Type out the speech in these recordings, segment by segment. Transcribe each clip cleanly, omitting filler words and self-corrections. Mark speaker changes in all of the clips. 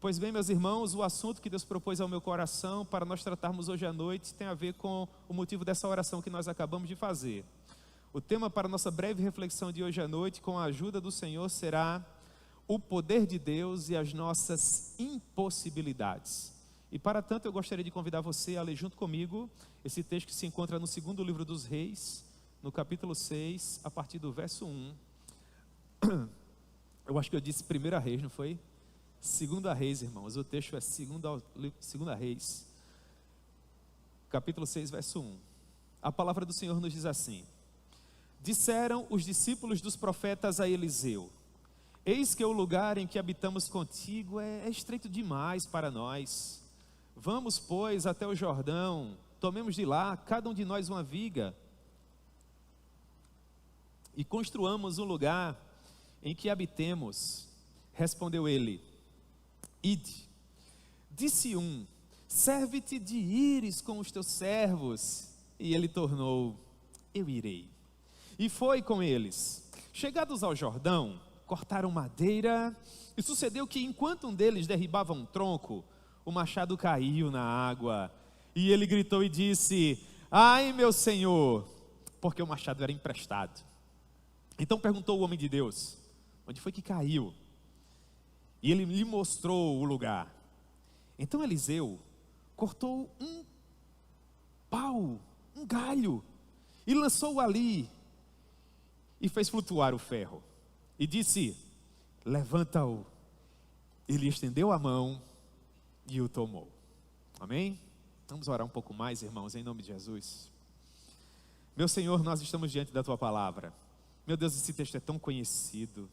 Speaker 1: Pois bem, meus irmãos, o assunto que Deus propôs ao meu coração para nós tratarmos hoje à noite tem a ver com o motivo dessa oração que nós acabamos de fazer. O tema para a nossa breve reflexão de hoje à noite, com a ajuda do Senhor, será o poder de Deus e as nossas impossibilidades. E para tanto eu gostaria de convidar você a ler junto comigo esse texto que se encontra no segundo livro dos Reis, no capítulo 6, a partir do verso 1. Eu acho que eu disse Primeira Reis, não foi? Segunda Reis, irmãos, o texto é Segunda Reis, capítulo 6, verso 1. A palavra do Senhor nos diz assim: disseram os discípulos dos profetas a Eliseu: eis que o lugar em que habitamos contigo é estreito demais para nós. Vamos, pois, até o Jordão, tomemos de lá, cada um de nós, uma viga, e construamos um lugar em que habitemos. Respondeu ele: ide. Disse um: serve-te de ires com os teus servos. E ele tornou: eu irei. E foi com eles. Chegados ao Jordão, cortaram madeira, e sucedeu que enquanto um deles derribava um tronco, o machado caiu na água, e ele gritou e disse: ai, meu senhor, porque o machado era emprestado. Então perguntou o homem de Deus: onde foi que caiu? E ele lhe mostrou o lugar. Então Eliseu cortou um pau, um galho, e lançou-o ali, e fez flutuar o ferro, e disse: levanta-o. Ele estendeu a mão e o tomou. Amém? Vamos orar um pouco mais, irmãos, em nome de Jesus. Meu Senhor, nós estamos diante da Tua palavra. Meu Deus, esse texto é tão conhecido,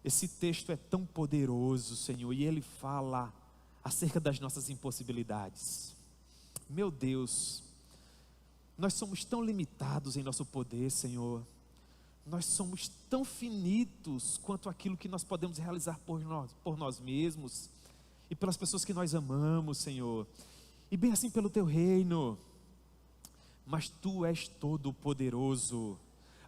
Speaker 1: esse texto é tão poderoso, Senhor, e ele fala acerca das nossas impossibilidades. Meu Deus, nós somos tão limitados em nosso poder, Senhor. Nós somos tão finitos quanto aquilo que nós podemos realizar por nós mesmos e pelas pessoas que nós amamos, Senhor, e bem assim pelo Teu reino. Mas Tu és todo poderoso.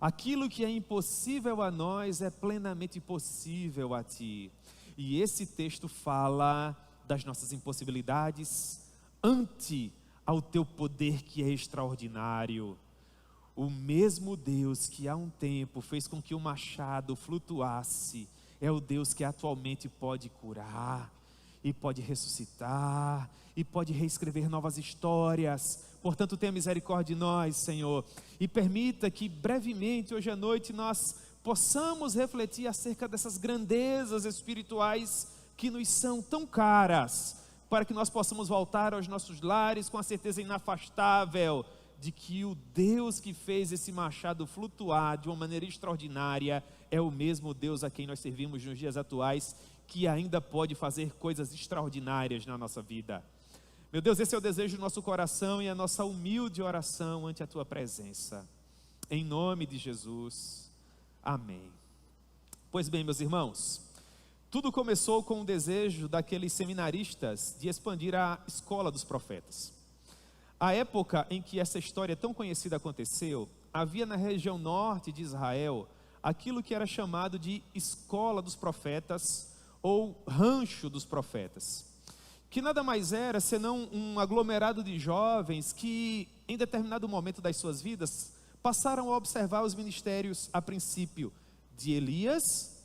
Speaker 1: Aquilo que é impossível a nós é plenamente possível a Ti. E esse texto fala das nossas impossibilidades ante ao Teu poder que é extraordinário. O mesmo Deus que há um tempo fez com que o machado flutuasse, é o Deus que atualmente pode curar, e pode ressuscitar, e pode reescrever novas histórias. Portanto, tenha misericórdia de nós, Senhor, e permita que brevemente, hoje à noite, nós possamos refletir acerca dessas grandezas espirituais que nos são tão caras, para que nós possamos voltar aos nossos lares com a certeza inafastável de que o Deus que fez esse machado flutuar de uma maneira extraordinária é o mesmo Deus a quem nós servimos nos dias atuais, que ainda pode fazer coisas extraordinárias na nossa vida. Meu Deus, esse é o desejo do nosso coração e a nossa humilde oração ante a Tua presença. Em nome de Jesus, amém. Pois bem, meus irmãos, tudo começou com o desejo daqueles seminaristas de expandir a escola dos profetas. A época em que essa história tão conhecida aconteceu, havia na região norte de Israel aquilo que era chamado de escola dos profetas ou rancho dos profetas, que nada mais era senão um aglomerado de jovens que, em determinado momento das suas vidas, passaram a observar os ministérios, a princípio, de Elias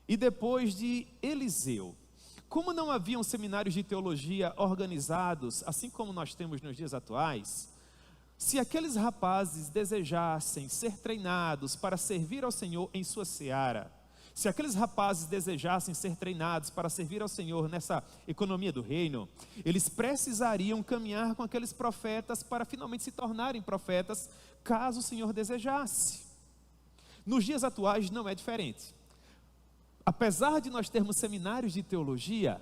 Speaker 1: e depois de Eliseu. Como não haviam seminários de teologia organizados, assim como nós temos nos dias atuais, se aqueles rapazes desejassem ser treinados para servir ao Senhor em sua seara, se aqueles rapazes desejassem ser treinados para servir ao Senhor nessa economia do reino, eles precisariam caminhar com aqueles profetas para finalmente se tornarem profetas, caso o Senhor desejasse. Nos dias atuais não é diferente. Apesar de nós termos seminários de teologia,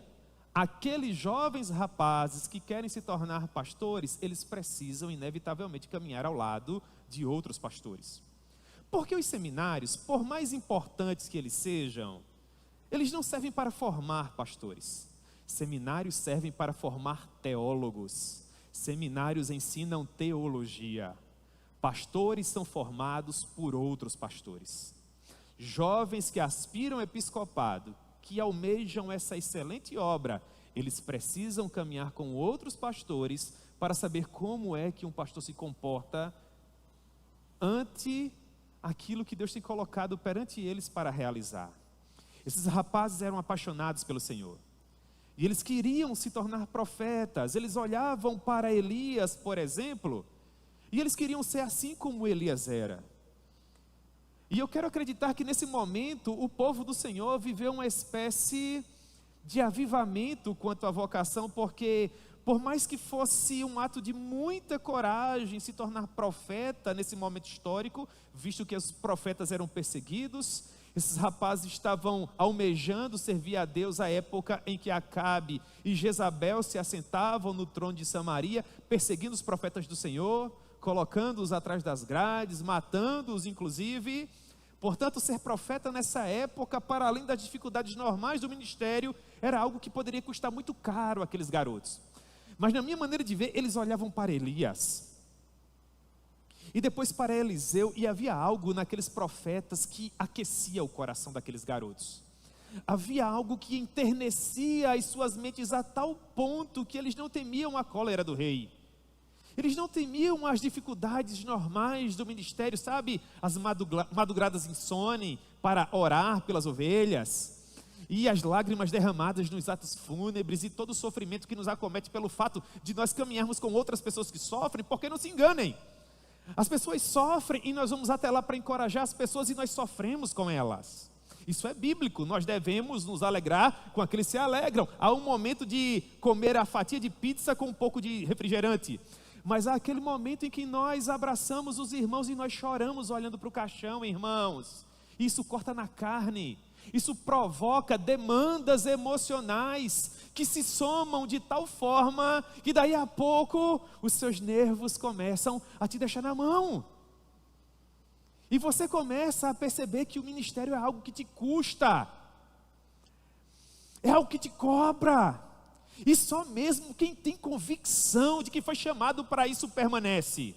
Speaker 1: aqueles jovens rapazes que querem se tornar pastores, eles precisam inevitavelmente caminhar ao lado de outros pastores. Porque os seminários, por mais importantes que eles sejam, eles não servem para formar pastores. Seminários servem para formar teólogos. Seminários ensinam teologia. Pastores são formados por outros pastores. Jovens que aspiram ao episcopado, que almejam essa excelente obra, eles precisam caminhar com outros pastores para saber como é que um pastor se comporta ante aquilo que Deus tem colocado perante eles para realizar. Esses rapazes eram apaixonados pelo Senhor. E eles queriam se tornar profetas. Eles olhavam para Elias, por exemplo, e eles queriam ser assim como Elias era. E eu quero acreditar que nesse momento o povo do Senhor viveu uma espécie de avivamento quanto à vocação, porque por mais que fosse um ato de muita coragem se tornar profeta nesse momento histórico, visto que os profetas eram perseguidos, esses rapazes estavam almejando servir a Deus à época em que Acabe e Jezabel se assentavam no trono de Samaria, perseguindo os profetas do Senhor, colocando-os atrás das grades, matando-os inclusive. Portanto, ser profeta nessa época, para além das dificuldades normais do ministério, era algo que poderia custar muito caro àqueles garotos. Mas na minha maneira de ver, eles olhavam para Elias e depois para Eliseu, e havia algo naqueles profetas que aquecia o coração daqueles garotos. Havia algo que enternecia as suas mentes a tal ponto que eles não temiam a cólera do rei. Eles não temiam as dificuldades normais do ministério, sabe? As madrugadas insone para orar pelas ovelhas, e as lágrimas derramadas nos atos fúnebres, e todo o sofrimento que nos acomete pelo fato de nós caminharmos com outras pessoas que sofrem, porque não se enganem. As pessoas sofrem e nós vamos até lá para encorajar as pessoas e nós sofremos com elas. Isso é bíblico, nós devemos nos alegrar com aqueles que se alegram. Há um momento de comer a fatia de pizza com um pouco de refrigerante. Mas há aquele momento em que nós abraçamos os irmãos e nós choramos olhando para o caixão, irmãos. Isso corta na carne. Isso provoca demandas emocionais que se somam de tal forma que daí a pouco os seus nervos começam a te deixar na mão. E você começa a perceber que o ministério é algo que te custa, é algo que te cobra. E só mesmo quem tem convicção de que foi chamado para isso permanece.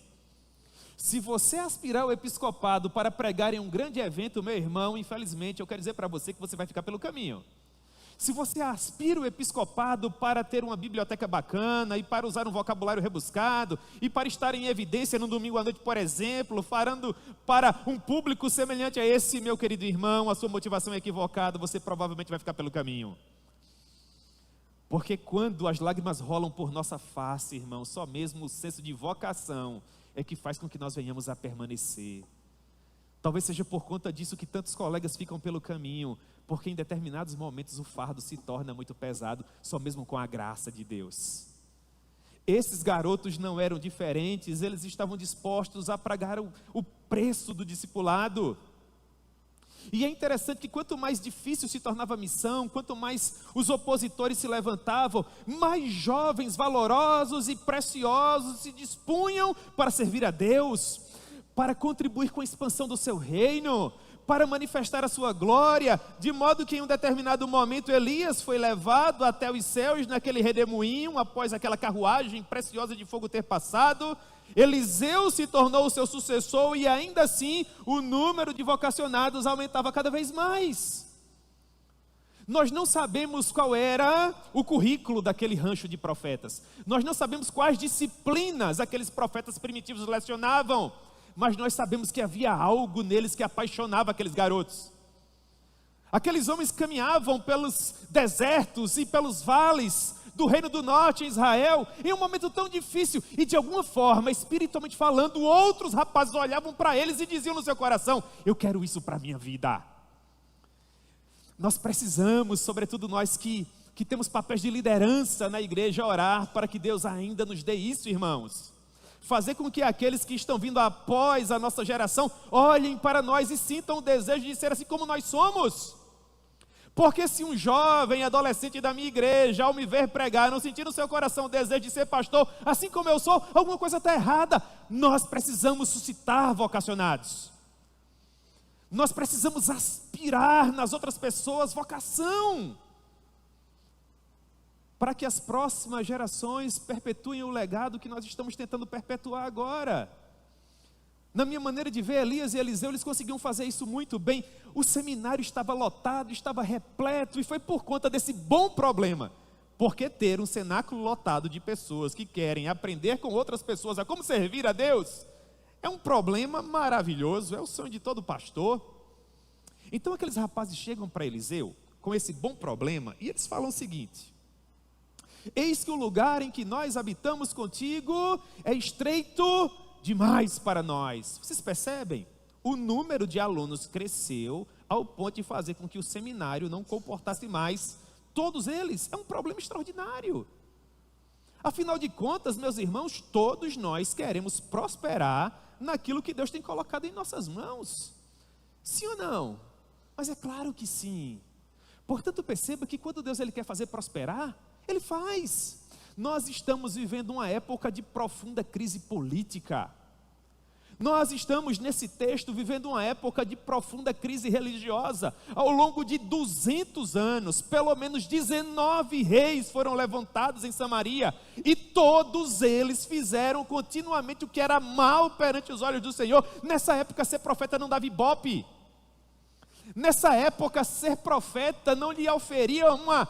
Speaker 1: Se você aspirar ao episcopado para pregar em um grande evento, meu irmão, infelizmente eu quero dizer para você que você vai ficar pelo caminho. Se você aspira ao episcopado para ter uma biblioteca bacana, e para usar um vocabulário rebuscado, e para estar em evidência no domingo à noite, por exemplo, falando para um público semelhante a esse, meu querido irmão, a sua motivação é equivocada, você provavelmente vai ficar pelo caminho. Porque quando as lágrimas rolam por nossa face, irmão, só mesmo o senso de vocação é que faz com que nós venhamos a permanecer. Talvez seja por conta disso que tantos colegas ficam pelo caminho, porque em determinados momentos o fardo se torna muito pesado, só mesmo com a graça de Deus. Esses garotos não eram diferentes, eles estavam dispostos a pagar o preço do discipulado. E é interessante que quanto mais difícil se tornava a missão, quanto mais os opositores se levantavam, mais jovens, valorosos e preciosos se dispunham para servir a Deus, para contribuir com a expansão do seu reino, para manifestar a sua glória, de modo que em um determinado momento Elias foi levado até os céus naquele redemoinho, após aquela carruagem preciosa de fogo ter passado. Eliseu se tornou o seu sucessor e ainda assim o número de vocacionados aumentava cada vez mais. Nós não sabemos qual era o currículo daquele rancho de profetas. Nós não sabemos quais disciplinas aqueles profetas primitivos lecionavam. Mas nós sabemos que havia algo neles que apaixonava aqueles garotos. Aqueles homens caminhavam pelos desertos e pelos vales do Reino do Norte em Israel, em um momento tão difícil, e de alguma forma, espiritualmente falando, outros rapazes olhavam para eles e diziam no seu coração: eu quero isso para a minha vida. Nós precisamos, sobretudo nós que temos papéis de liderança na igreja, orar para que Deus ainda nos dê isso, irmãos. Fazer com que aqueles que estão vindo após a nossa geração olhem para nós e sintam o desejo de ser assim como nós somos. Porque se um jovem adolescente da minha igreja, ao me ver pregar, não sentir no seu coração o desejo de ser pastor, assim como eu sou, alguma coisa está errada. Nós precisamos suscitar vocacionados. Nós precisamos aspirar nas outras pessoas vocação, para que as próximas gerações perpetuem o legado que nós estamos tentando perpetuar agora. Na minha maneira de ver, Elias e Eliseu, eles conseguiam fazer isso muito bem. O seminário estava lotado, estava repleto, e foi por conta desse bom problema. Porque ter um cenáculo lotado de pessoas que querem aprender com outras pessoas a como servir a Deus, é um problema maravilhoso, é o sonho de todo pastor. Então aqueles rapazes chegam para Eliseu com esse bom problema, e eles falam o seguinte: eis que o lugar em que nós habitamos contigo é estreito demais para nós. Vocês percebem? O número de alunos cresceu ao ponto de fazer com que o seminário não comportasse mais todos eles. É um problema extraordinário. Afinal de contas, meus irmãos, todos nós queremos prosperar naquilo que Deus tem colocado em nossas mãos. Sim ou não? Mas é claro que sim. Portanto, perceba que quando Deus ele quer fazer prosperar, Ele faz. Nós estamos vivendo uma época de profunda crise política. Nós estamos nesse texto vivendo uma época de profunda crise religiosa. Ao longo de 200 anos, pelo menos 19 reis foram levantados em Samaria, e todos eles fizeram continuamente o que era mal perante os olhos do Senhor. Nessa época ser profeta não dava ibope. Nessa época ser profeta não lhe oferia uma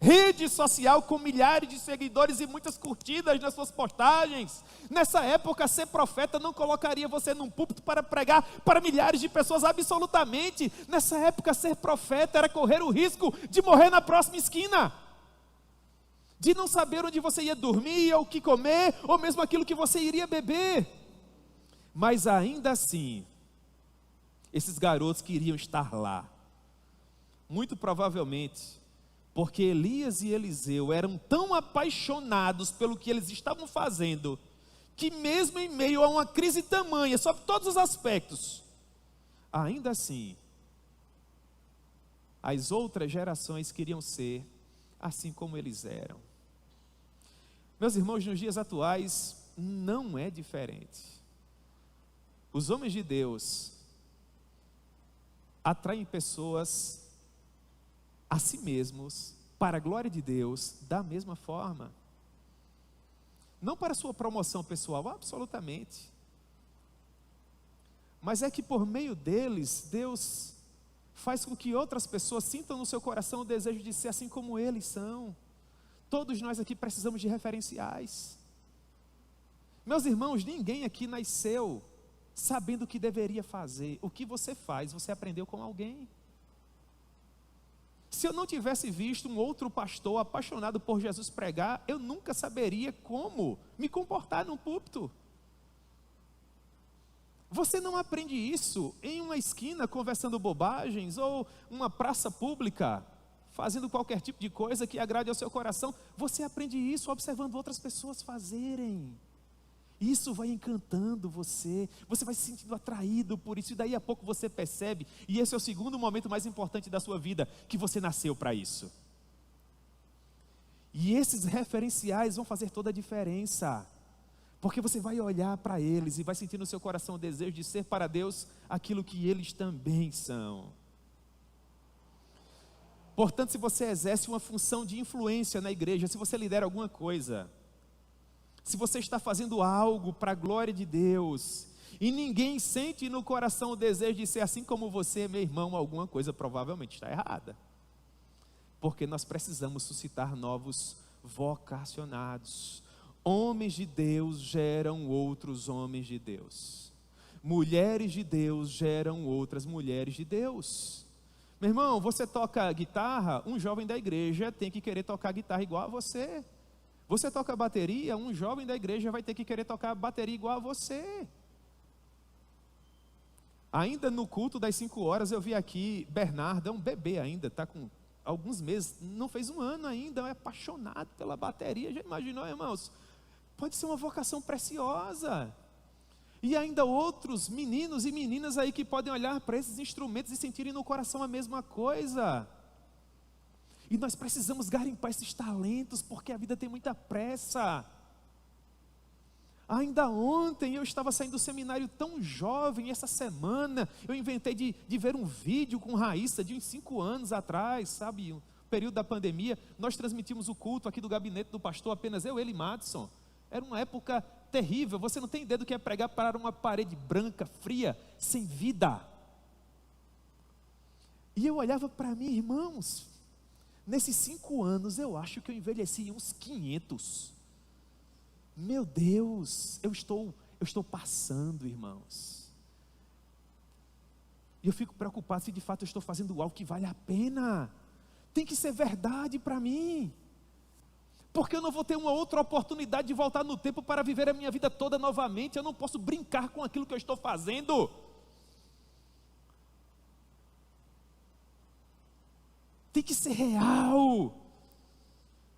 Speaker 1: rede social com milhares de seguidores e muitas curtidas nas suas postagens. Nessa época, ser profeta não colocaria você num púlpito para pregar para milhares de pessoas, absolutamente. Nessa época, ser profeta era correr o risco de morrer na próxima esquina, de não saber onde você ia dormir, ou o que comer, ou mesmo aquilo que você iria beber. Mas ainda assim, esses garotos queriam estar lá, muito provavelmente porque Elias e Eliseu eram tão apaixonados pelo que eles estavam fazendo, que mesmo em meio a uma crise tamanha, sob todos os aspectos, ainda assim, as outras gerações queriam ser assim como eles eram. Meus irmãos, nos dias atuais, não é diferente. Os homens de Deus atraem pessoas a si mesmos, para a glória de Deus, da mesma forma. Não para sua promoção pessoal, absolutamente. Mas é que por meio deles, Deus faz com que outras pessoas sintam no seu coração o desejo de ser assim como eles são. Todos nós aqui precisamos de referenciais. Meus irmãos, ninguém aqui nasceu sabendo o que deveria fazer. O que você faz, você aprendeu com alguém. Se eu não tivesse visto um outro pastor apaixonado por Jesus pregar, eu nunca saberia como me comportar num púlpito. Você não aprende isso em uma esquina conversando bobagens, ou uma praça pública fazendo qualquer tipo de coisa que agrade ao seu coração. Você aprende isso observando outras pessoas fazerem. Isso vai encantando você vai se sentindo atraído por isso, e daí a pouco você percebe, e esse é o segundo momento mais importante da sua vida, que você nasceu para isso. E esses referenciais vão fazer toda a diferença, porque você vai olhar para eles e vai sentir no seu coração o desejo de ser para Deus aquilo que eles também são. Portanto, se você exerce uma função de influência na igreja, se você lidera alguma coisa, se você está fazendo algo para a glória de Deus, e ninguém sente no coração o desejo de ser assim como você, meu irmão, alguma coisa provavelmente está errada. Porque nós precisamos suscitar novos vocacionados. Homens de Deus geram outros homens de Deus. Mulheres de Deus geram outras mulheres de Deus. Meu irmão, você toca guitarra, um jovem da igreja tem que querer tocar guitarra igual a você. Você toca bateria, um jovem da igreja vai ter que querer tocar bateria igual a você. Ainda no culto das 5 horas eu vi aqui, Bernardo, é um bebê ainda, está com alguns meses, não fez um ano ainda, é apaixonado pela bateria. Já imaginou, irmãos? Pode ser uma vocação preciosa. E ainda outros meninos e meninas aí que podem olhar para esses instrumentos e sentirem no coração a mesma coisa. E nós precisamos garimpar esses talentos, porque a vida tem muita pressa. Ainda ontem eu estava saindo do seminário tão jovem, essa semana eu inventei de ver um vídeo com Raíssa de uns 5 anos atrás, sabe, um período da pandemia. Nós transmitimos o culto aqui do gabinete do pastor, apenas eu, ele e Madison. Era uma época terrível. Você não tem ideia do que é pregar para uma parede branca, fria, sem vida. E eu olhava para mim, irmãos, nesses 5 anos eu acho que eu envelheci uns 500. Meu Deus, eu estou passando, irmãos. E eu fico preocupado se de fato eu estou fazendo algo que vale a pena. Tem que ser verdade para mim. Porque eu não vou ter uma outra oportunidade de voltar no tempo para viver a minha vida toda novamente. Eu não posso brincar com aquilo que eu estou fazendo. Tem que ser real.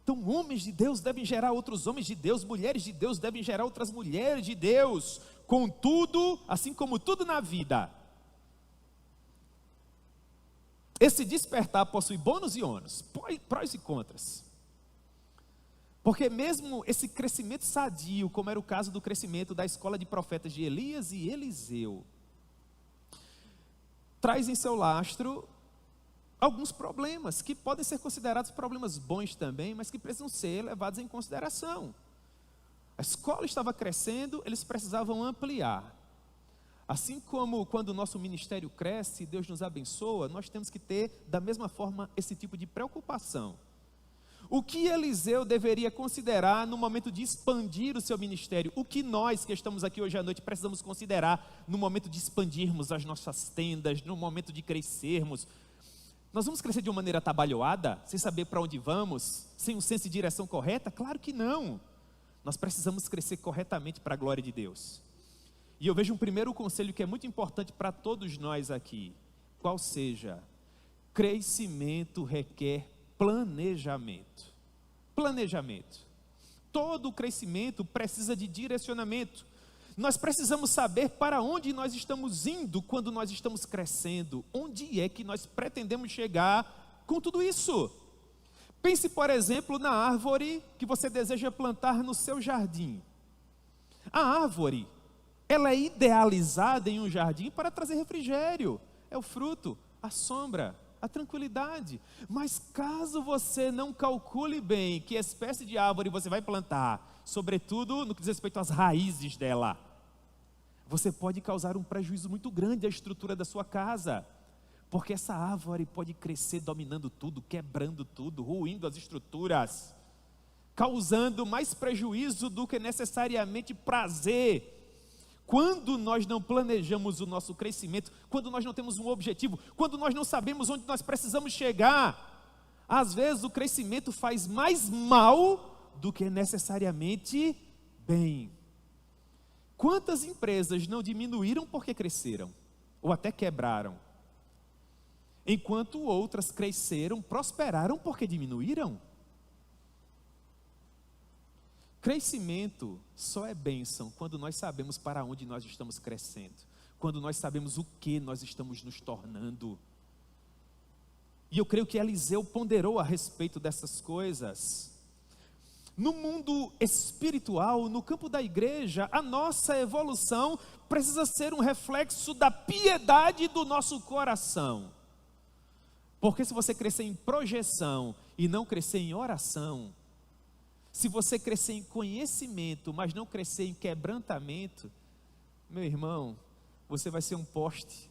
Speaker 1: Então, homens de Deus devem gerar outros homens de Deus, mulheres de Deus devem gerar outras mulheres de Deus. Contudo, assim como tudo na vida, esse despertar possui bônus e ônus, prós e contras. Porque mesmo esse crescimento sadio, como era o caso do crescimento da escola de profetas de Elias e Eliseu, traz em seu lastro alguns problemas, que podem ser considerados problemas bons também, mas que precisam ser levados em consideração. A escola estava crescendo, eles precisavam ampliar. Assim como quando o nosso ministério cresce, Deus nos abençoa, nós temos que ter da mesma forma esse tipo de preocupação. O que Eliseu deveria considerar no momento de expandir o seu ministério? O que nós que estamos aqui hoje à noite precisamos considerar no momento de expandirmos as nossas tendas, no momento de crescermos? Nós vamos crescer de uma maneira atabalhoada, sem saber para onde vamos, sem um senso de direção correta? Claro que não. Nós precisamos crescer corretamente para a glória de Deus. E eu vejo um primeiro conselho que é muito importante para todos nós aqui. Qual seja? Crescimento requer planejamento. Planejamento. Todo crescimento precisa de direcionamento. Nós precisamos saber para onde nós estamos indo quando nós estamos crescendo. Onde é que nós pretendemos chegar com tudo isso? Pense, por exemplo, na árvore que você deseja plantar no seu jardim. A árvore, ela é idealizada em um jardim para trazer refrigério. É o fruto, a sombra, a tranquilidade. Mas caso você não calcule bem que espécie de árvore você vai plantar, sobretudo no que diz respeito às raízes dela, você pode causar um prejuízo muito grande à estrutura da sua casa, porque essa árvore pode crescer dominando tudo, quebrando tudo, ruindo as estruturas, causando mais prejuízo do que necessariamente prazer. Quando nós não planejamos o nosso crescimento, quando nós não temos um objetivo, quando nós não sabemos onde nós precisamos chegar, às vezes o crescimento faz mais mal do que necessariamente bem. Quantas empresas não diminuíram porque cresceram, ou até quebraram, enquanto outras cresceram, prosperaram porque diminuíram? Crescimento só é bênção quando nós sabemos para onde nós estamos crescendo, quando nós sabemos o que nós estamos nos tornando. E eu creio que Eliseu ponderou a respeito dessas coisas. No mundo espiritual, no campo da igreja, a nossa evolução precisa ser um reflexo da piedade do nosso coração. Porque se você crescer em projeção e não crescer em oração, se você crescer em conhecimento, mas não crescer em quebrantamento, meu irmão, você vai ser um poste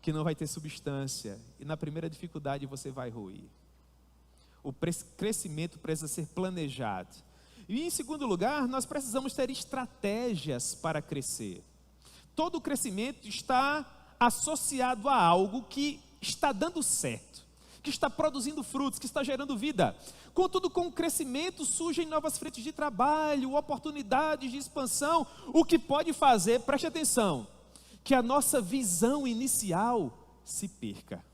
Speaker 1: que não vai ter substância, e na primeira dificuldade você vai ruir. O crescimento precisa ser planejado. E em segundo lugar, nós precisamos ter estratégias para crescer. Todo crescimento está associado a algo que está dando certo, que está produzindo frutos, que está gerando vida. Contudo, com o crescimento surgem novas frentes de trabalho, oportunidades de expansão, o que pode fazer, preste atenção, que a nossa visão inicial se perca.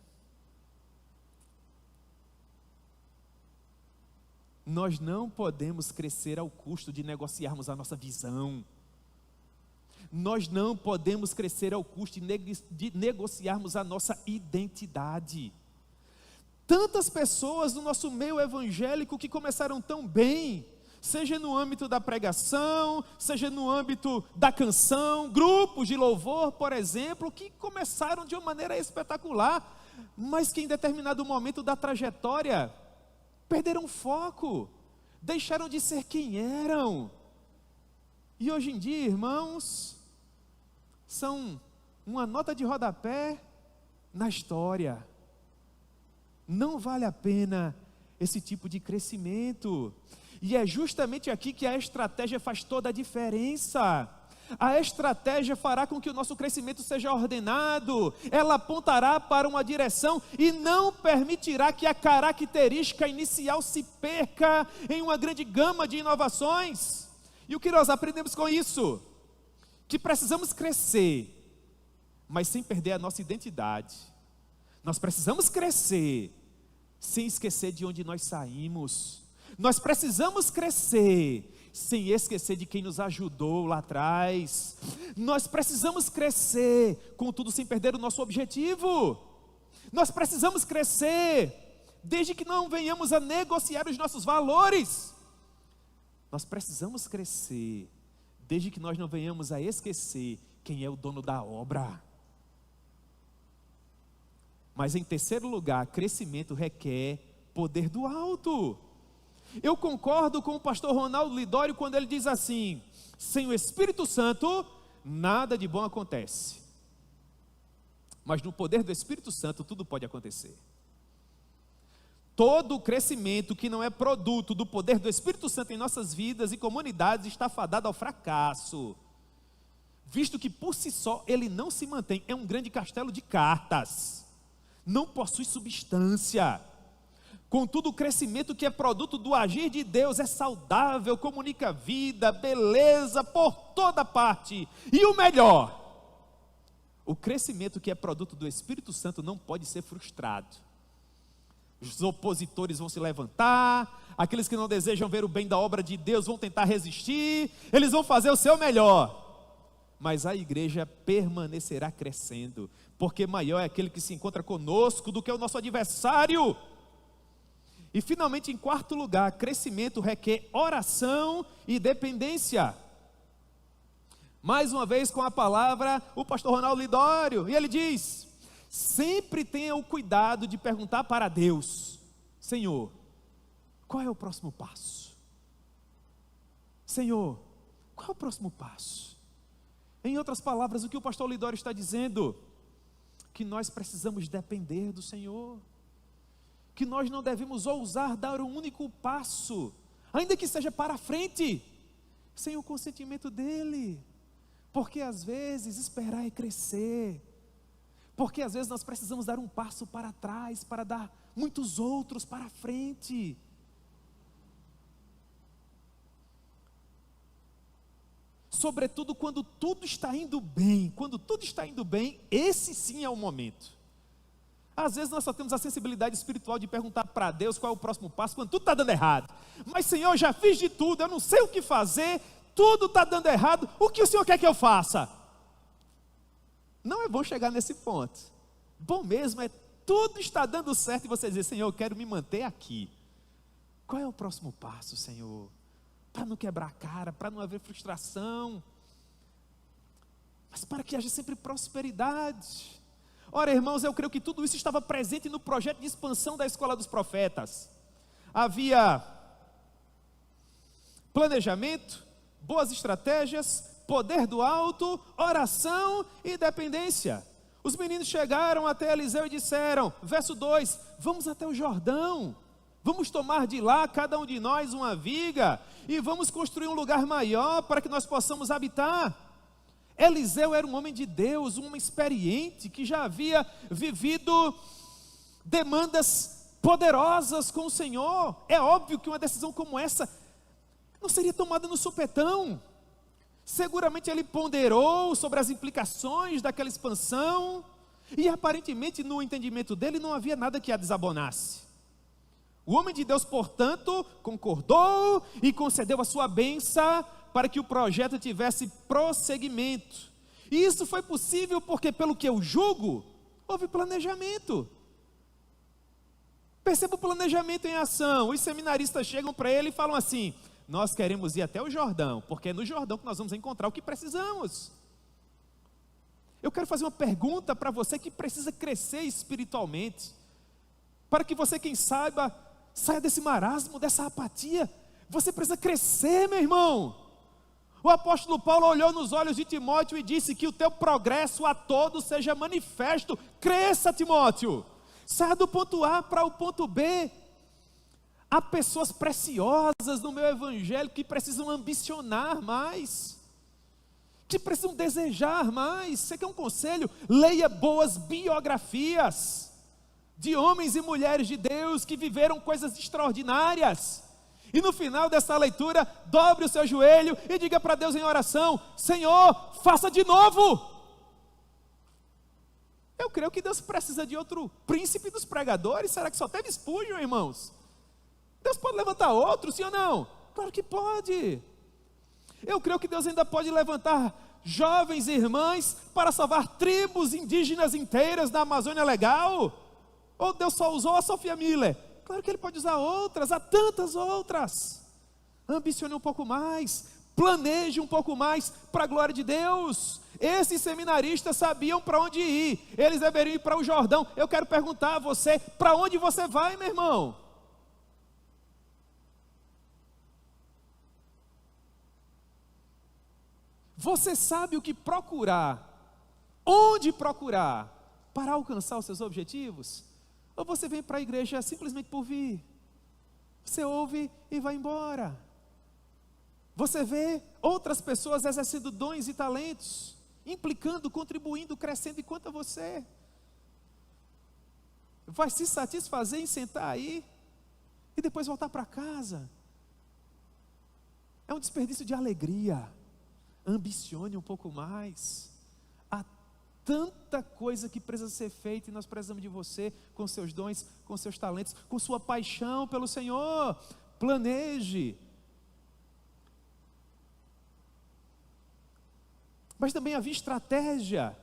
Speaker 1: Nós não podemos crescer ao custo de negociarmos a nossa visão. Nós não podemos crescer ao custo de negociarmos a nossa identidade. Tantas pessoas no nosso meio evangélico que começaram tão bem, seja no âmbito da pregação, seja no âmbito da canção, grupos de louvor, por exemplo, que começaram de uma maneira espetacular, mas que em determinado momento da trajetória perderam foco, deixaram de ser quem eram. E hoje em dia, irmãos, são uma nota de rodapé na história. Não vale a pena esse tipo de crescimento. E é justamente aqui que a estratégia faz toda a diferença. A estratégia fará com que o nosso crescimento seja ordenado, ela apontará para uma direção e não permitirá que a característica inicial se perca em uma grande gama de inovações. E o que nós aprendemos com isso? Que precisamos crescer, mas sem perder a nossa identidade. Nós precisamos crescer, sem esquecer de onde nós saímos. Nós precisamos crescer, sem esquecer de quem nos ajudou lá atrás. Nós precisamos crescer, contudo sem perder o nosso objetivo. Nós precisamos crescer, desde que não venhamos a negociar os nossos valores. Nós precisamos crescer, desde que nós não venhamos a esquecer quem é o dono da obra. Mas em terceiro lugar, crescimento requer poder do alto. Eu concordo com o pastor Ronaldo Lidório quando ele diz assim: sem o Espírito Santo, nada de bom acontece. Mas no poder do Espírito Santo, tudo pode acontecer. Todo o crescimento que não é produto do poder do Espírito Santo em nossas vidas e comunidades está fadado ao fracasso, visto que por si só ele não se mantém, é um grande castelo de cartas, não possui substância. Contudo, o crescimento que é produto do agir de Deus é saudável, comunica vida, beleza por toda parte. E o melhor, o crescimento que é produto do Espírito Santo não pode ser frustrado. Os opositores vão se levantar, aqueles que não desejam ver o bem da obra de Deus vão tentar resistir, eles vão fazer o seu melhor. Mas a igreja permanecerá crescendo, porque maior é aquele que se encontra conosco do que o nosso adversário. E finalmente, em quarto lugar, crescimento requer oração e dependência. Mais uma vez com a palavra, o pastor Ronaldo Lidório, e ele diz: sempre tenha o cuidado de perguntar para Deus: Senhor, qual é o próximo passo? Senhor, qual é o próximo passo? Em outras palavras, o que o pastor Lidório está dizendo? Que nós precisamos depender do Senhor, que nós não devemos ousar dar um único passo, ainda que seja para frente, sem o consentimento dEle, porque às vezes esperar é crescer, porque às vezes nós precisamos dar um passo para trás, para dar muitos outros para frente. Sobretudo quando tudo está indo bem, esse sim é o momento. Às vezes nós só temos a sensibilidade espiritual de perguntar para Deus qual é o próximo passo, quando tudo está dando errado. Mas Senhor, já fiz de tudo, eu não sei o que fazer, tudo está dando errado, o que o Senhor quer que eu faça? Não é bom chegar nesse ponto. Bom mesmo é tudo está dando certo e você dizer: Senhor, eu quero me manter aqui. Qual é o próximo passo, Senhor? Para não quebrar a cara, para não haver frustração, mas para que haja sempre prosperidade. Ora, irmãos, eu creio que tudo isso estava presente no projeto de expansão da Escola dos Profetas. Havia planejamento, boas estratégias, poder do alto, oração e dependência. Os meninos chegaram até Eliseu e disseram, verso 2, vamos até o Jordão, vamos tomar de lá, cada um de nós, uma viga, e vamos construir um lugar maior para que nós possamos habitar. Eliseu era um homem de Deus, um homem experiente, que já havia vivido demandas poderosas com o Senhor. É óbvio que uma decisão como essa não seria tomada no supetão. Seguramente ele ponderou sobre as implicações daquela expansão, e aparentemente no entendimento dele não havia nada que a desabonasse. O homem de Deus, portanto, concordou e concedeu a sua bênção para que o projeto tivesse prosseguimento. E isso foi possível porque, pelo que eu julgo, houve planejamento. Perceba o planejamento em ação. Os seminaristas chegam para ele e falam assim: nós queremos ir até o Jordão, porque é no Jordão que nós vamos encontrar o que precisamos. Eu quero fazer uma pergunta para você que precisa crescer espiritualmente, para que você, quem saiba, saia desse marasmo, dessa apatia. Você precisa crescer, meu irmão. O apóstolo Paulo olhou nos olhos de Timóteo e disse que o teu progresso a todos seja manifesto. Cresça, Timóteo. Saia do ponto A para o ponto B. Há pessoas preciosas no meu evangelho que precisam ambicionar mais, que precisam desejar mais. Você quer um conselho? Leia boas biografias de homens e mulheres de Deus que viveram coisas extraordinárias. E no final dessa leitura, dobre o seu joelho e diga para Deus em oração: Senhor, faça de novo. Eu creio que Deus precisa de outro príncipe dos pregadores. Será que só teve Spurgeon, irmãos? Deus pode levantar outro, sim ou não? Claro que pode. Eu creio que Deus ainda pode levantar jovens irmãs para salvar tribos indígenas inteiras da Amazônia Legal. Ou Deus só usou a Sofia Miller? Claro que Ele pode usar outras, há tantas outras. Ambicione um pouco mais, planeje um pouco mais para a glória de Deus. Esses seminaristas sabiam para onde ir, eles deveriam ir para o Jordão. Eu quero perguntar a você, para onde você vai, meu irmão? Você sabe o que procurar, onde procurar, para alcançar os seus objetivos? Ou você vem para a igreja simplesmente por vir? Você ouve e vai embora. Você vê outras pessoas exercendo dons e talentos, implicando, contribuindo, crescendo enquanto você vai se satisfazer em sentar aí e depois voltar para casa. É um desperdício de alegria. Ambicione um pouco mais. Há tanta coisa que precisa ser feita e nós precisamos de você, com seus dons, com seus talentos, com sua paixão pelo Senhor. Planeje. Mas também havia estratégia.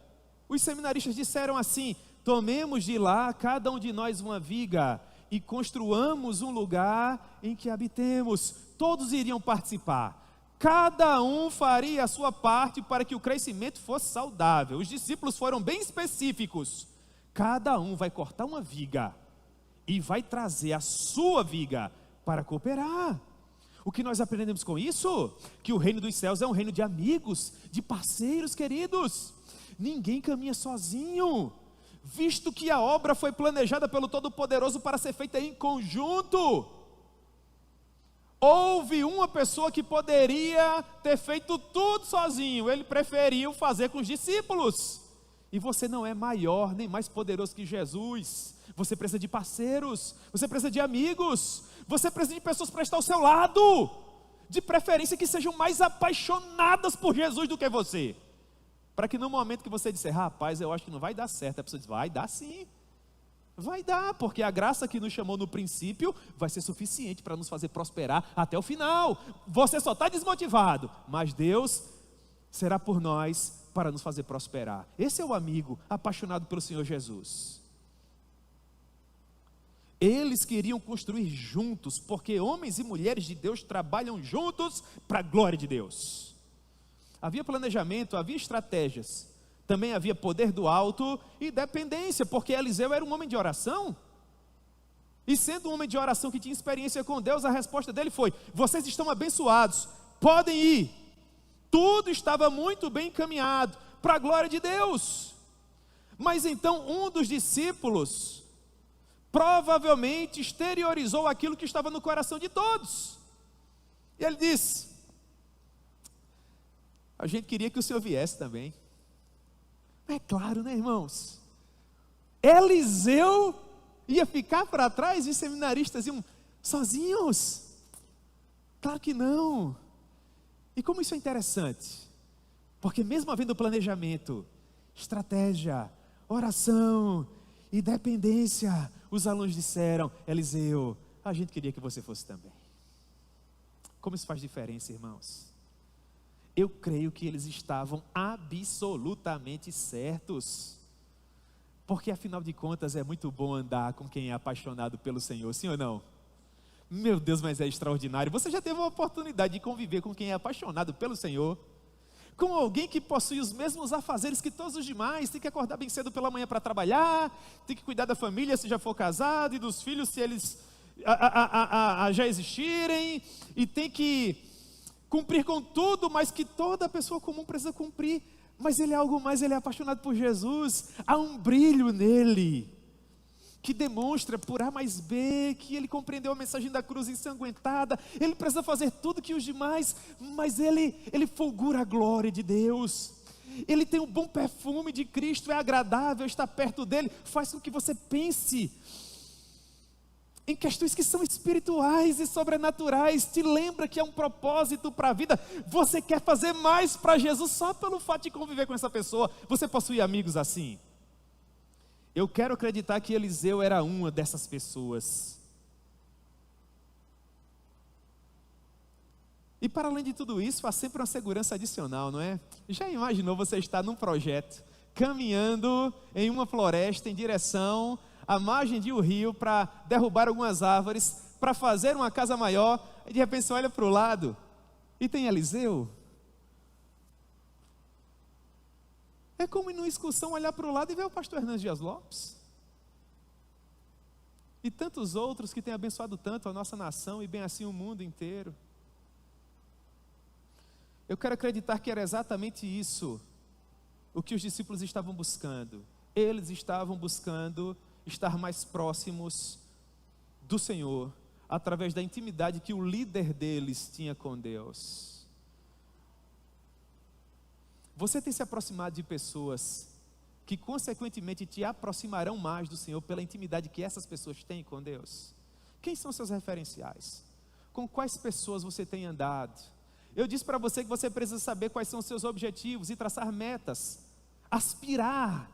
Speaker 1: Os seminaristas disseram assim: tomemos de lá, cada um de nós, uma viga e construamos um lugar em que habitemos. Todos iriam participar. Cada um faria a sua parte para que o crescimento fosse saudável. Os discípulos foram bem específicos. Cada um vai cortar uma viga e vai trazer a sua viga para cooperar. O que nós aprendemos com isso? Que o reino dos céus é um reino de amigos, de parceiros queridos. Ninguém caminha sozinho, visto que a obra foi planejada pelo Todo-Poderoso para ser feita em conjunto. Houve uma pessoa que poderia ter feito tudo sozinho, ele preferiu fazer com os discípulos. E você não é maior nem mais poderoso que Jesus. Você precisa de parceiros, você precisa de amigos, você precisa de pessoas para estar ao seu lado, de preferência que sejam mais apaixonadas por Jesus do que você, para que no momento que você disser: rapaz, eu acho que não vai dar certo, a pessoa diz: vai dar sim. Vai dar, porque a graça que nos chamou no princípio vai ser suficiente para nos fazer prosperar até o final. Você só está desmotivado, mas Deus será por nós para nos fazer prosperar. Esse é o amigo apaixonado pelo Senhor Jesus. Eles queriam construir juntos, porque homens e mulheres de Deus trabalham juntos para a glória de Deus. Havia planejamento, havia estratégias. Também havia poder do alto e dependência, porque Eliseu era um homem de oração. E sendo um homem de oração que tinha experiência com Deus, a resposta dele foi: vocês estão abençoados, podem ir. Tudo estava muito bem encaminhado para a glória de Deus. Mas então um dos discípulos provavelmente exteriorizou aquilo que estava no coração de todos. E ele disse: a gente queria que o Senhor viesse também. É claro, né, irmãos? Eliseu ia ficar para trás e os seminaristas iam sozinhos? Claro que não. E como isso é interessante? Porque mesmo havendo planejamento, estratégia, oração e dependência, os alunos disseram: Eliseu, a gente queria que você fosse também. Como isso faz diferença, irmãos? Eu creio que eles estavam absolutamente certos, porque afinal de contas é muito bom andar com quem é apaixonado pelo Senhor, sim ou não? Meu Deus, mas é extraordinário. Você já teve uma oportunidade de conviver com quem é apaixonado pelo Senhor? Com alguém que possui os mesmos afazeres que todos os demais, tem que acordar bem cedo pela manhã para trabalhar, tem que cuidar da família se já for casado, e dos filhos se eles já existirem, e tem que cumprir com tudo, mas que toda pessoa comum precisa cumprir. Mas ele é algo mais, ele é apaixonado por Jesus. Há um brilho nele, que demonstra por A mais B, que ele compreendeu a mensagem da cruz ensanguentada. Ele precisa fazer tudo que os demais, mas ele fulgura a glória de Deus. Ele tem um bom perfume de Cristo, é agradável estar perto dele, faz com que você pense em questões que são espirituais e sobrenaturais, te lembra que é um propósito para a vida. Você quer fazer mais para Jesus só pelo fato de conviver com essa pessoa. Você possui amigos assim? Eu quero acreditar que Eliseu era uma dessas pessoas. E para além de tudo isso, há sempre uma segurança adicional, não é? Já imaginou você estar num projeto, caminhando em uma floresta em direção à margem de um rio para derrubar algumas árvores, para fazer uma casa maior, e de repente você olha para o lado e tem Eliseu? É como ir numa excursão, olhar para o lado e ver o pastor Hernandes Dias Lopes. E tantos outros que têm abençoado tanto a nossa nação e bem assim o mundo inteiro. Eu quero acreditar que era exatamente isso o que os discípulos estavam buscando. Eles estavam buscando estar mais próximos do Senhor, através da intimidade que o líder deles tinha com Deus. Você tem se aproximado de pessoas que consequentemente te aproximarão mais do Senhor pela intimidade que essas pessoas têm com Deus? Quem são seus referenciais? Com quais pessoas você tem andado? Eu disse para você que você precisa saber quais são os seus objetivos e traçar metas, aspirar,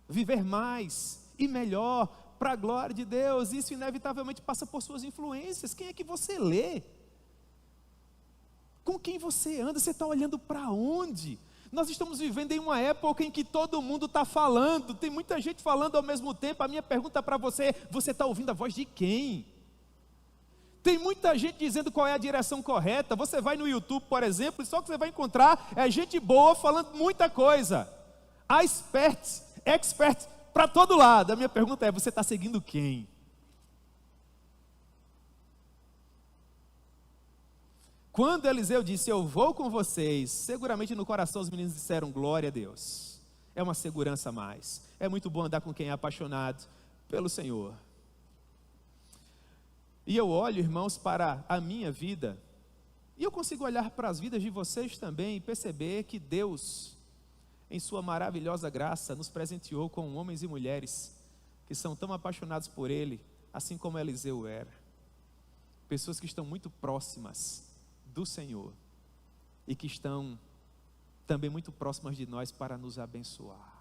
Speaker 1: viver mais e melhor para a glória de Deus. Isso inevitavelmente passa por suas influências. Quem é que você lê? Com quem você anda? Você está olhando para onde? Nós estamos vivendo em uma época em que todo mundo está falando, tem muita gente falando ao mesmo tempo. A minha pergunta para você: você está ouvindo a voz de quem? Tem muita gente dizendo qual é a direção correta. Você vai no YouTube, por exemplo, e só que você vai encontrar é gente boa falando muita coisa. Há experts para todo lado. A minha pergunta é: você está seguindo quem? Quando Eliseu disse: eu vou com vocês, seguramente no coração os meninos disseram: glória a Deus. É uma segurança a mais. É muito bom andar com quem é apaixonado pelo Senhor. E eu olho, irmãos, para a minha vida, e eu consigo olhar para as vidas de vocês também e perceber que Deus, em sua maravilhosa graça, nos presenteou com homens e mulheres que são tão apaixonados por Ele, assim como Eliseu era. Pessoas que estão muito próximas do Senhor e que estão também muito próximas de nós para nos abençoar.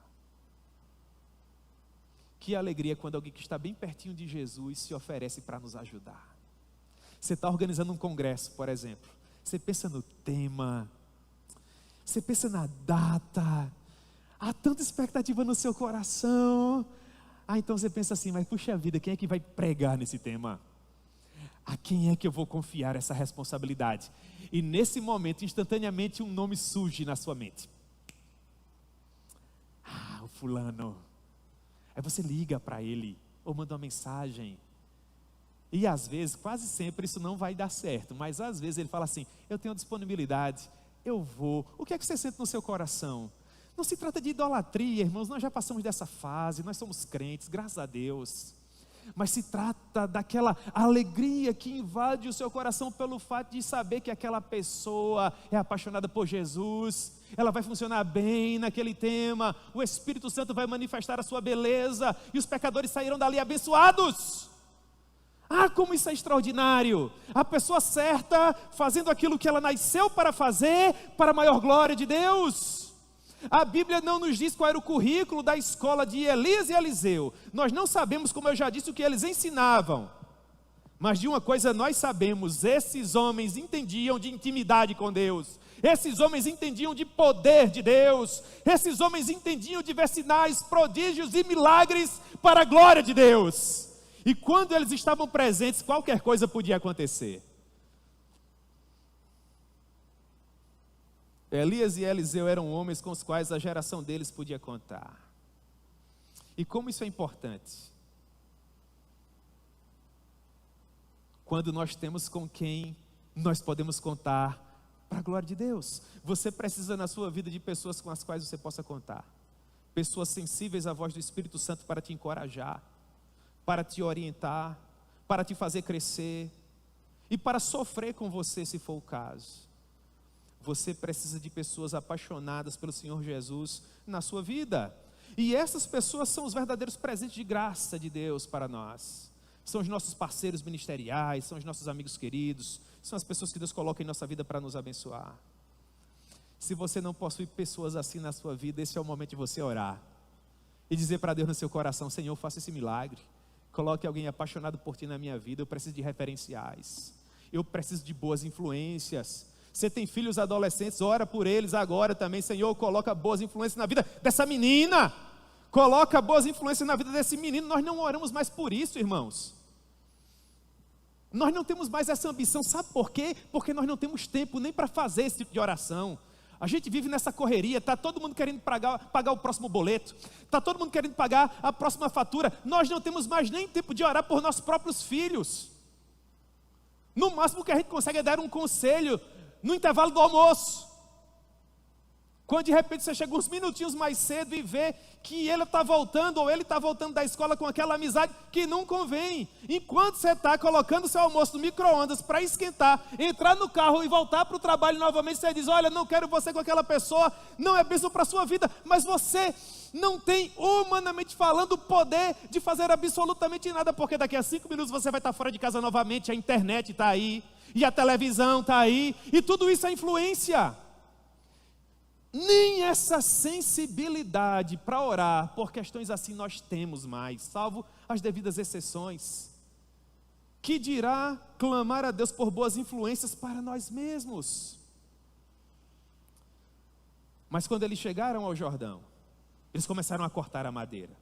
Speaker 1: Que alegria quando alguém que está bem pertinho de Jesus se oferece para nos ajudar. Você está organizando um congresso, por exemplo. Você pensa no tema, você pensa na data, há tanta expectativa no seu coração. Então você pensa assim: mas puxa vida, quem é que vai pregar nesse tema? A quem é que eu vou confiar essa responsabilidade? E nesse momento, instantaneamente, um nome surge na sua mente. O fulano. Aí você liga para ele, ou manda uma mensagem. E às vezes, quase sempre, isso não vai dar certo. Mas às vezes ele fala assim: eu tenho disponibilidade, eu vou. O que é que você sente no seu coração? Não se trata de idolatria, irmãos, nós já passamos dessa fase, nós somos crentes, graças a Deus. Mas se trata daquela alegria que invade o seu coração pelo fato de saber que aquela pessoa é apaixonada por Jesus, ela vai funcionar bem naquele tema, o Espírito Santo vai manifestar a sua beleza e os pecadores sairão dali abençoados. Como isso é extraordinário! A pessoa certa fazendo aquilo que ela nasceu para fazer, para a maior glória de Deus. A Bíblia não nos diz qual era o currículo da escola de Elias e Eliseu. Nós não sabemos, como eu já disse, o que eles ensinavam. Mas de uma coisa nós sabemos: esses homens entendiam de intimidade com Deus. Esses homens entendiam de poder de Deus. Esses homens entendiam de ver sinais, prodígios e milagres para a glória de Deus. E quando eles estavam presentes, qualquer coisa podia acontecer. Elias e Eliseu eram homens com os quais a geração deles podia contar. E como isso é importante? Quando nós temos com quem nós podemos contar para a glória de Deus. Você precisa na sua vida de pessoas com as quais você possa contar. Pessoas sensíveis à voz do Espírito Santo para te encorajar, para te orientar, para te fazer crescer e para sofrer com você, se for o caso. Você precisa de pessoas apaixonadas pelo Senhor Jesus na sua vida. E essas pessoas são os verdadeiros presentes de graça de Deus para nós. São os nossos parceiros ministeriais, são os nossos amigos queridos, são as pessoas que Deus coloca em nossa vida para nos abençoar. Se você não possui pessoas assim na sua vida, esse é o momento de você orar e dizer para Deus no seu coração: Senhor, faça esse milagre, coloque alguém apaixonado por Ti na minha vida. Eu preciso de referenciais, eu preciso de boas influências. Você tem filhos adolescentes, ora por eles agora também. Senhor, coloca boas influências na vida dessa menina, coloca boas influências na vida desse menino. Nós não oramos mais por isso, irmãos. Nós não temos mais essa ambição, sabe por quê? Porque nós não temos tempo nem para fazer esse tipo de oração. A gente vive nessa correria, está todo mundo querendo pagar o próximo boleto, está todo mundo querendo pagar a próxima fatura. Nós não temos mais nem tempo de orar por nossos próprios filhos. No máximo que a gente consegue é dar um conselho no intervalo do almoço, quando de repente você chega uns minutinhos mais cedo e vê que ele está voltando, ou ele está voltando da escola com aquela amizade que não convém. Enquanto você está colocando seu almoço no micro-ondas para esquentar, entrar no carro e voltar para o trabalho novamente, você diz: olha, não quero você com aquela pessoa, não é bênção para a sua vida. Mas você não tem, humanamente falando, o poder de fazer absolutamente nada, porque daqui a 5 minutos você vai estar fora de casa novamente, a internet está aí, e a televisão está aí, e tudo isso é influência. Nem essa sensibilidade para orar por questões assim nós temos mais, salvo as devidas exceções. Que dirá clamar a Deus por boas influências para nós mesmos? Mas quando eles chegaram ao Jordão, eles começaram a cortar a madeira.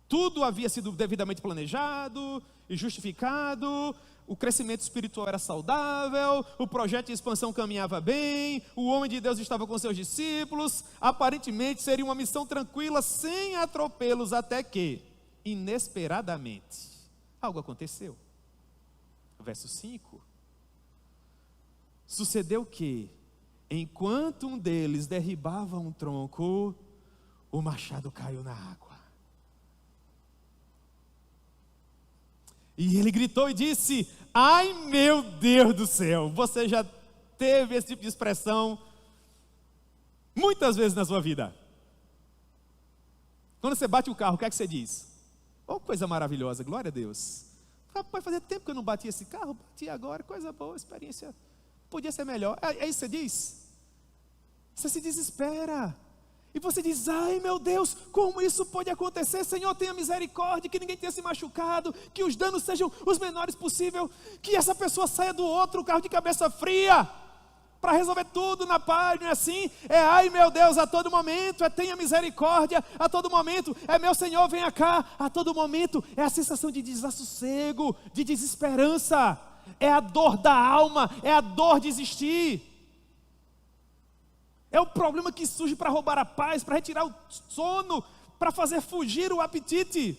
Speaker 1: Tudo havia sido devidamente planejado e justificado, o crescimento espiritual era saudável, o projeto de expansão caminhava bem, o homem de Deus estava com seus discípulos, aparentemente seria uma missão tranquila, sem atropelos, até que, inesperadamente, algo aconteceu. Verso 5. Sucedeu que, enquanto um deles derribava um tronco, o machado caiu na água. E ele gritou e disse: ai meu Deus do céu. Você já teve esse tipo de expressão muitas vezes na sua vida. Quando você bate o carro, o que é que você diz? Oh, coisa maravilhosa, glória a Deus. Rapaz, fazia tempo que eu não batia esse carro, bati agora, coisa boa, experiência podia ser melhor. É isso que você diz? Você se desespera. E você diz: ai meu Deus, como isso pode acontecer? Senhor, tenha misericórdia, que ninguém tenha se machucado, que os danos sejam os menores possível, que essa pessoa saia do outro carro de cabeça fria, para resolver tudo na paz. Não é assim? É ai meu Deus a todo momento, é tenha misericórdia a todo momento, é meu Senhor, venha cá a todo momento. É a sensação de desassossego, de desesperança, é a dor da alma, é a dor de existir. É o problema que surge para roubar a paz, para retirar o sono, para fazer fugir o apetite.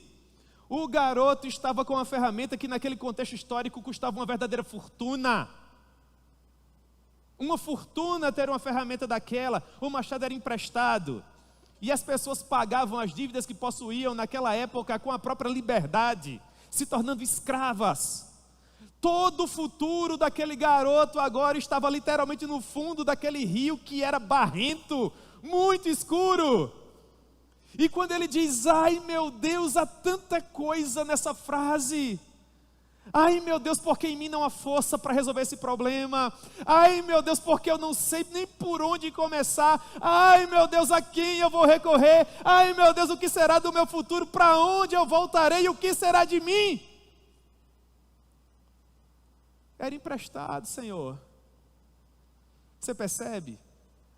Speaker 1: O garoto estava com uma ferramenta que naquele contexto histórico custava uma verdadeira fortuna. Uma fortuna ter uma ferramenta daquela. O machado era emprestado. E as pessoas pagavam as dívidas que possuíam naquela época com a própria liberdade, se tornando escravas. Todo o futuro daquele garoto agora estava literalmente no fundo daquele rio que era barrento, muito escuro. E quando ele diz: ai meu Deus, há tanta coisa nessa frase. Ai meu Deus, porque em mim não há força para resolver esse problema. Ai meu Deus, porque eu não sei nem por onde começar. Ai meu Deus, a quem eu vou recorrer? Ai meu Deus, o que será do meu futuro? Para onde eu voltarei? O que será de mim? Era emprestado, Senhor. Você percebe?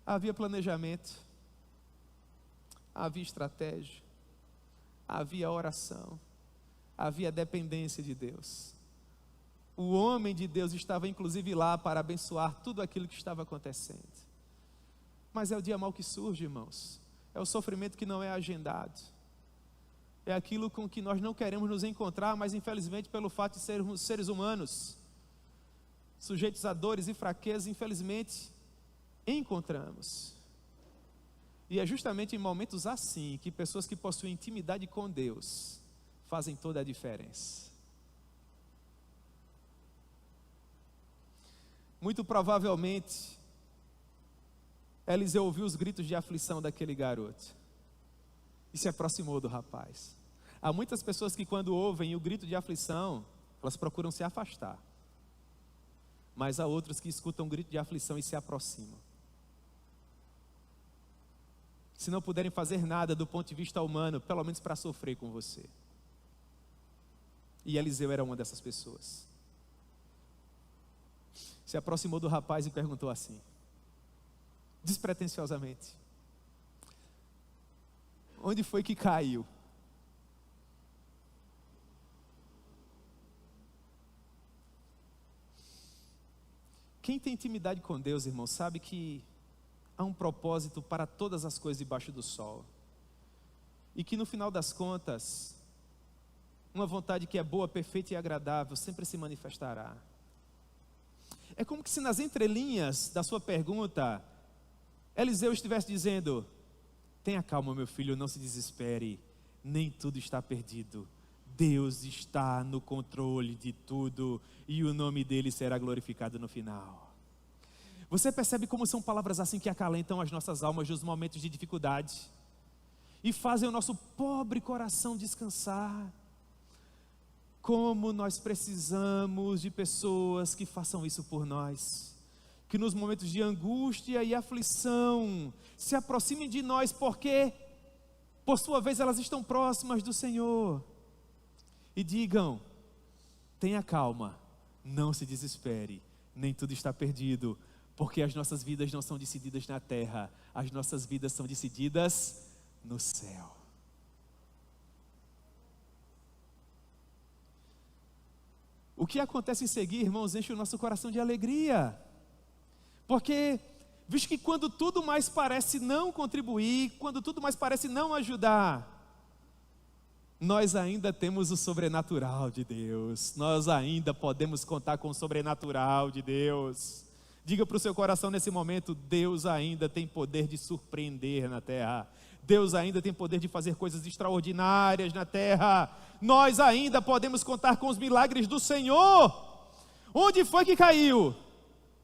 Speaker 1: Havia planejamento, havia estratégia, havia oração, havia dependência de Deus. O homem de Deus estava inclusive lá para abençoar tudo aquilo que estava acontecendo. Mas é o dia mau que surge, irmãos. É o sofrimento que não é agendado. É aquilo com que nós não queremos nos encontrar, mas infelizmente pelo fato de sermos seres humanos, sujeitos a dores e fraquezas, infelizmente, encontramos. E é justamente em momentos assim que pessoas que possuem intimidade com Deus fazem toda a diferença. Muito provavelmente, Eliseu ouviu os gritos de aflição daquele garoto e se aproximou do rapaz. Há muitas pessoas que, quando ouvem o grito de aflição, elas procuram se afastar. Mas há outros que escutam o grito de aflição e se aproximam. Se não puderem fazer nada do ponto de vista humano, pelo menos para sofrer com você. E Eliseu era uma dessas pessoas. Se aproximou do rapaz e perguntou assim, despretensiosamente: onde foi que caiu? Quem tem intimidade com Deus, irmão, sabe que há um propósito para todas as coisas debaixo do sol. E que no final das contas, uma vontade que é boa, perfeita e agradável sempre se manifestará. É como que se nas entrelinhas da sua pergunta, Eliseu estivesse dizendo: tenha calma, meu filho, não se desespere, nem tudo está perdido. Deus está no controle de tudo e o nome dele será glorificado no final. Você percebe como são palavras assim que acalentam as nossas almas nos momentos de dificuldade e fazem o nosso pobre coração descansar. Como nós precisamos de pessoas que façam isso por nós, que nos momentos de angústia e aflição se aproximem de nós, porque por sua vez elas estão próximas do Senhor, e digam: tenha calma, não se desespere, nem tudo está perdido, porque as nossas vidas não são decididas na terra, as nossas vidas são decididas no céu. O que acontece em seguir, irmãos, enche o nosso coração de alegria, porque visto que quando tudo mais parece não contribuir, quando tudo mais parece não ajudar, nós ainda temos o sobrenatural de Deus, nós ainda podemos contar com o sobrenatural de Deus. Diga para o seu coração nesse momento: Deus ainda tem poder de surpreender na terra, Deus ainda tem poder de fazer coisas extraordinárias na terra, nós ainda podemos contar com os milagres do Senhor. Onde foi que caiu?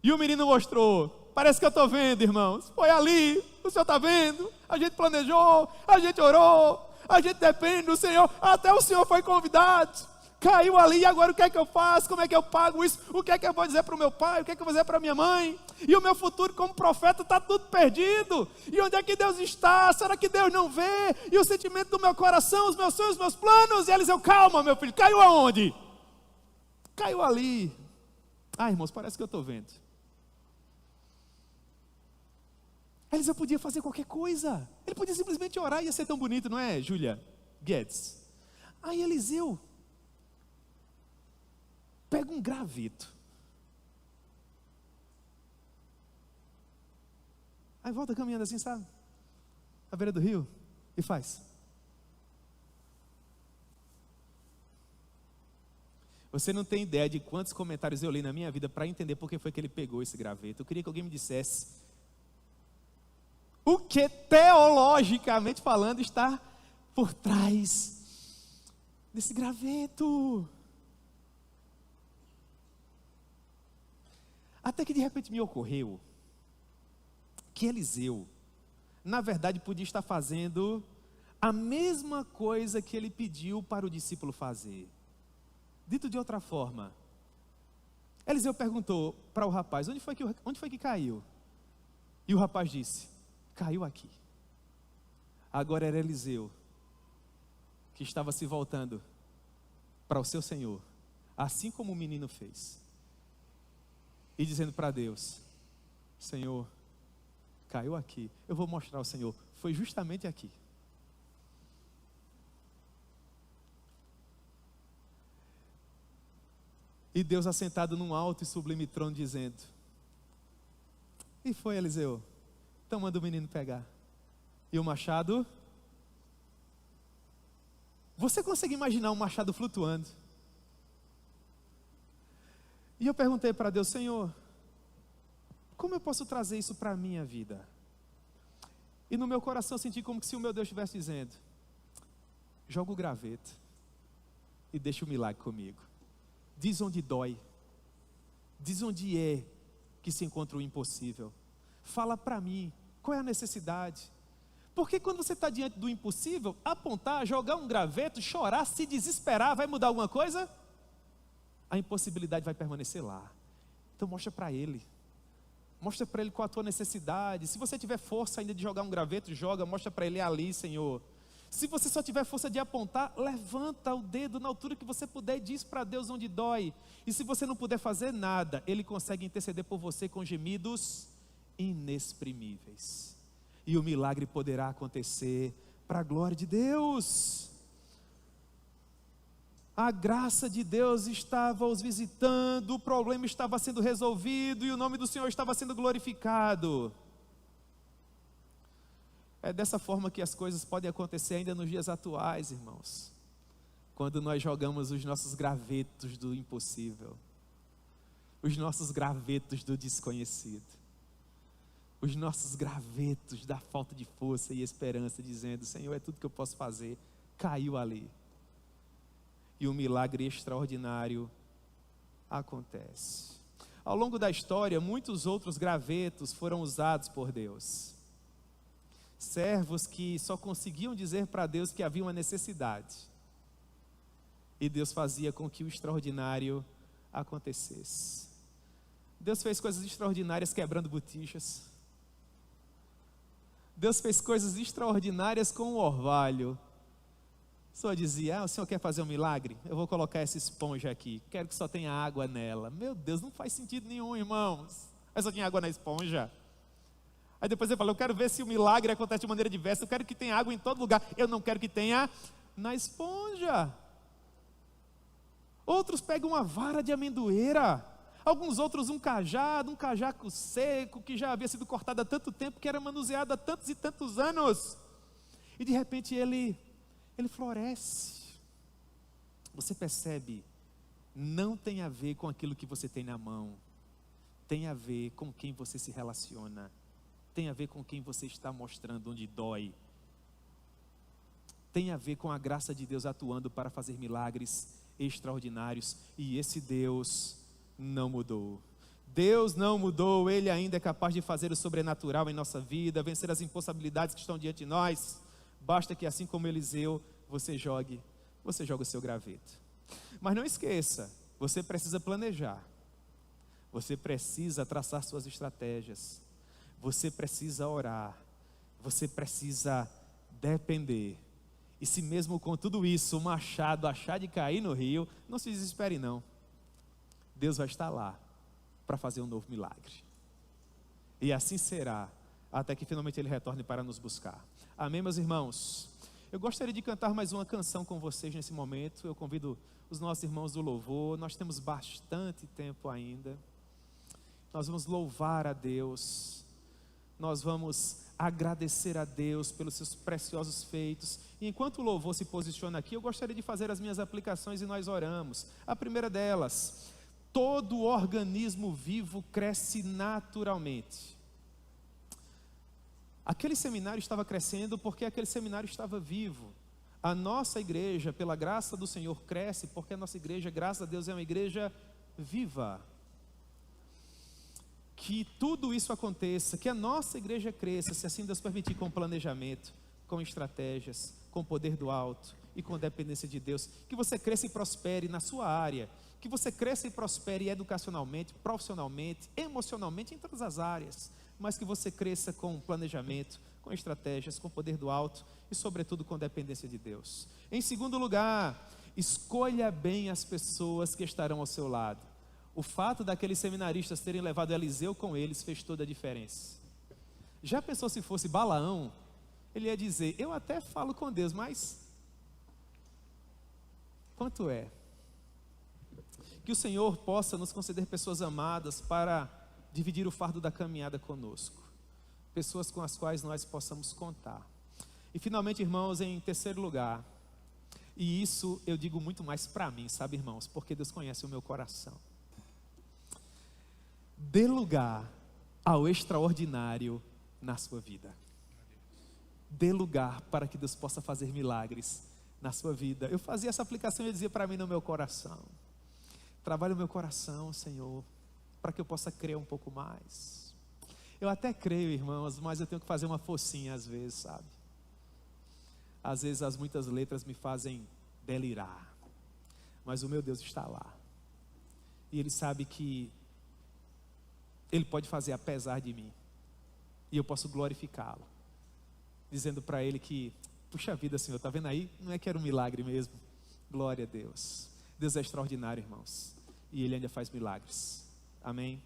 Speaker 1: E o menino mostrou: parece que eu estou vendo, irmãos, foi ali, o senhor está vendo, a gente planejou, a gente orou, a gente depende do Senhor, até o Senhor foi convidado, caiu ali, e agora o que é que eu faço? Como é que eu pago isso? O que é que eu vou dizer para o meu pai? O que é que eu vou dizer para a minha mãe? E o meu futuro como profeta está tudo perdido. E onde é que Deus está? Será que Deus não vê? E o sentimento do meu coração, os meus sonhos, os meus planos? E Eliseu: calma, meu filho, caiu aonde? Caiu ali. Ah, irmãos, parece que eu estou vendo. Eliseu podia fazer qualquer coisa, ele podia simplesmente orar, ia ser tão bonito, não é, Júlia Guedes? Aí Eliseu pega um graveto, aí volta caminhando assim, sabe, à beira do rio, e faz. Você não tem ideia de quantos comentários eu li na minha vida para entender por que foi que ele pegou esse graveto. Eu queria que alguém me dissesse o que, teologicamente falando, está por trás desse graveto. Até que de repente me ocorreu que Eliseu, na verdade, podia estar fazendo a mesma coisa que ele pediu para o discípulo fazer. Dito de outra forma, Eliseu perguntou para o rapaz: onde foi que caiu? E o rapaz disse: caiu aqui. Agora era Eliseu que estava se voltando para o seu Senhor, assim como o menino fez, e dizendo para Deus: Senhor, caiu aqui, eu vou mostrar ao Senhor, foi justamente aqui. E Deus assentado num alto e sublime trono dizendo: e foi, Eliseu? Então manda o menino pegar. E o machado? Você consegue imaginar um machado flutuando? E eu perguntei para Deus: Senhor, como eu posso trazer isso para a minha vida? E no meu coração eu senti como se o meu Deus estivesse dizendo: joga o graveto e deixa o milagre comigo. Diz onde dói. Diz onde é que se encontra o impossível. Fala para mim, qual é a necessidade? Porque quando você está diante do impossível, apontar, jogar um graveto, chorar, se desesperar, vai mudar alguma coisa? A impossibilidade vai permanecer lá. Então mostra para Ele. Mostra para Ele qual a tua necessidade. Se você tiver força ainda de jogar um graveto, joga, mostra para Ele: é ali, Senhor. Se você só tiver força de apontar, levanta o dedo na altura que você puder e diz para Deus onde dói. E se você não puder fazer nada, Ele consegue interceder por você com gemidos inexprimíveis. E o milagre poderá acontecer para a glória de Deus. A graça de Deus estava os visitando, o problema estava sendo resolvido e o nome do Senhor estava sendo glorificado. É dessa forma que as coisas podem acontecer ainda nos dias atuais, irmãos. Quando nós jogamos os nossos gravetos do impossível, os nossos gravetos do desconhecido, os nossos gravetos da falta de força e esperança, dizendo: Senhor, é tudo que eu posso fazer. Caiu ali. E um milagre extraordinário acontece. Ao longo da história, muitos outros gravetos foram usados por Deus. Servos que só conseguiam dizer para Deus que havia uma necessidade. E Deus fazia com que o extraordinário acontecesse. Deus fez coisas extraordinárias quebrando botijas. Deus fez coisas extraordinárias com o orvalho. O senhor dizia: o senhor quer fazer um milagre? Eu vou colocar essa esponja aqui, quero que só tenha água nela. Meu Deus, não faz sentido nenhum, irmãos. Mas só tinha água na esponja. Aí depois ele falou: eu quero ver se o milagre acontece de maneira diversa. Eu quero que tenha água em todo lugar. Eu não quero que tenha na esponja. Outros pegam uma vara de amendoeira. Alguns outros um cajaco seco, que já havia sido cortado há tanto tempo, que era manuseado há tantos e tantos anos. E de repente ele floresce. Você percebe? Não tem a ver com aquilo que você tem na mão. Tem a ver com quem você se relaciona. Tem a ver com quem você está mostrando onde dói. Tem a ver com a graça de Deus atuando para fazer milagres extraordinários. E esse Deus não mudou. Deus não mudou. Ele ainda é capaz de fazer o sobrenatural em nossa vida, vencer as impossibilidades que estão diante de nós. Basta que, assim como Eliseu, você joga o seu graveto. Mas não esqueça, você precisa planejar. Você precisa traçar suas estratégias. Você precisa orar. Você precisa depender. E se mesmo com tudo isso o machado achar de cair no rio, não se desespere não. Deus vai estar lá para fazer um novo milagre. E assim será, até que finalmente Ele retorne para nos buscar. Amém, meus irmãos? Eu gostaria de cantar mais uma canção com vocês nesse momento. Eu convido os nossos irmãos do louvor. Nós temos bastante tempo ainda. Nós vamos louvar a Deus. Nós vamos agradecer a Deus pelos seus preciosos feitos. E enquanto o louvor se posiciona aqui, eu gostaria de fazer as minhas aplicações e nós oramos. A primeira delas: todo organismo vivo cresce naturalmente. Aquele seminário estava crescendo porque aquele seminário estava vivo. A nossa igreja, pela graça do Senhor, cresce porque a nossa igreja, graças a Deus, é uma igreja viva. Que tudo isso aconteça, que a nossa igreja cresça, se assim Deus permitir, com planejamento, com estratégias, com poder do alto e com dependência de Deus. Que você cresça e prospere na sua área, que você cresça e prospere educacionalmente, profissionalmente, emocionalmente, em todas as áreas, mas que você cresça com planejamento, com estratégias, com poder do alto e sobretudo com dependência de Deus. Em segundo lugar, escolha bem as pessoas que estarão ao seu lado. O fato daqueles seminaristas terem levado Eliseu com eles fez toda a diferença. Já pensou se fosse Balaão? Ele ia dizer: eu até falo com Deus, mas quanto é? Que o Senhor possa nos conceder pessoas amadas para dividir o fardo da caminhada conosco. Pessoas com as quais nós possamos contar. E finalmente, irmãos, em terceiro lugar, e isso eu digo muito mais para mim, sabe, irmãos? Porque Deus conhece o meu coração. Dê lugar ao extraordinário na sua vida. Dê lugar para que Deus possa fazer milagres na sua vida. Eu fazia essa aplicação e eu dizia para mim no meu coração: trabalhe o meu coração, Senhor, para que eu possa crer um pouco mais. Eu até creio, irmãos, mas eu tenho que fazer uma forcinha às vezes, sabe? Às vezes as muitas letras me fazem delirar, mas o meu Deus está lá. E Ele sabe que Ele pode fazer apesar de mim. E eu posso glorificá-lo, dizendo para Ele que, puxa vida, Senhor, está vendo aí? Não é que era um milagre mesmo? Glória a Deus. Deus é extraordinário, irmãos. E Ele ainda faz milagres. Amém?